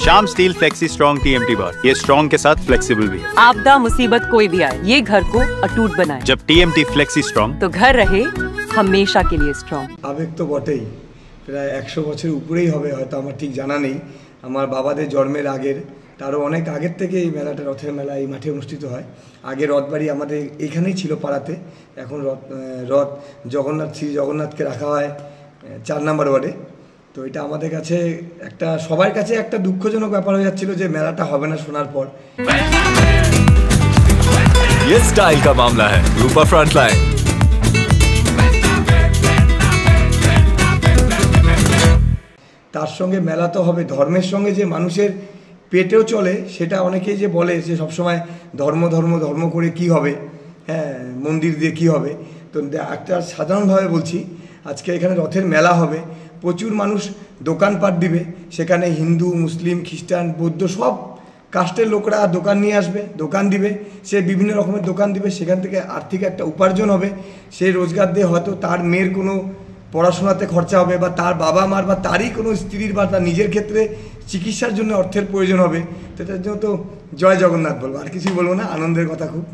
Shyam steel flexi strong TMT बार, ये strong के साथ फ्लेक्सिबल भी है। आपदा मुसीबत कोई भी आए, ये घर को अटूट बनाए। जब टीएमटी फ्लेक्सी स्ट्रॉन्ग, तो घर रहे हमेशा के लिए स्ट्रॉन्ग। আবেগ তো বটেই, প্রায় 100 বছর উপরেই হবে, হয়তো আমার ঠিক জানা নেই। আমার বাবাদের জন্মের আগের, তারও অনেক আগের থেকে এই মেলাটা, রথের মেলা এই মাঠে অনুষ্ঠিত হয়। আগে রথবাড়ি আমাদের এইখানেই ছিল পাড়াতে, এখন রথ জগন্নাথ শ্রী জগন্নাথকে রাখা হয় 4 নম্বর ওয়ার্ডে। তো এটা আমাদের কাছে একটা, সবার কাছে একটা দুঃখজনক ব্যাপার হয়ে যাচ্ছিল যে মেলাটা হবে না শোনার পর। ये स्टाइल का मामला है, रूपा फ्रंटलाइन। তার সঙ্গে মেলা তো হবে, ধর্মের সঙ্গে যে মানুষের পেটেও চলে সেটা অনেকেই যে বলে যে সবসময় ধর্ম ধর্ম ধর্ম করে কি হবে, হ্যাঁ মন্দির দিয়ে কী হবে। তো একটা সাধারণভাবে বলছি, আজকে এখানে রথের মেলা হবে, প্রচুর মানুষ দোকানপাট দিবে, সেখানে হিন্দু মুসলিম খ্রিস্টান বৌদ্ধ সব কাস্টের লোকরা দোকান নিয়ে আসবে, দোকান দিবে, সে বিভিন্ন রকমের দোকান দিবে, সেখান থেকে আর্থিক একটা উপার্জন হবে। সেই রোজগার দিয়ে হয়তো তার মেয়ের কোনো পড়াশোনাতে খরচা হবে, বা তার বাবা মার বা তারই কোনো স্ত্রীর বা তার নিজের ক্ষেত্রে চিকিৎসার জন্য অর্থের প্রয়োজন হবে। তো তার জন্য তো জয় জগন্নাথ বলবো, আর কিছুই বলবো না, আনন্দের কথা খুব।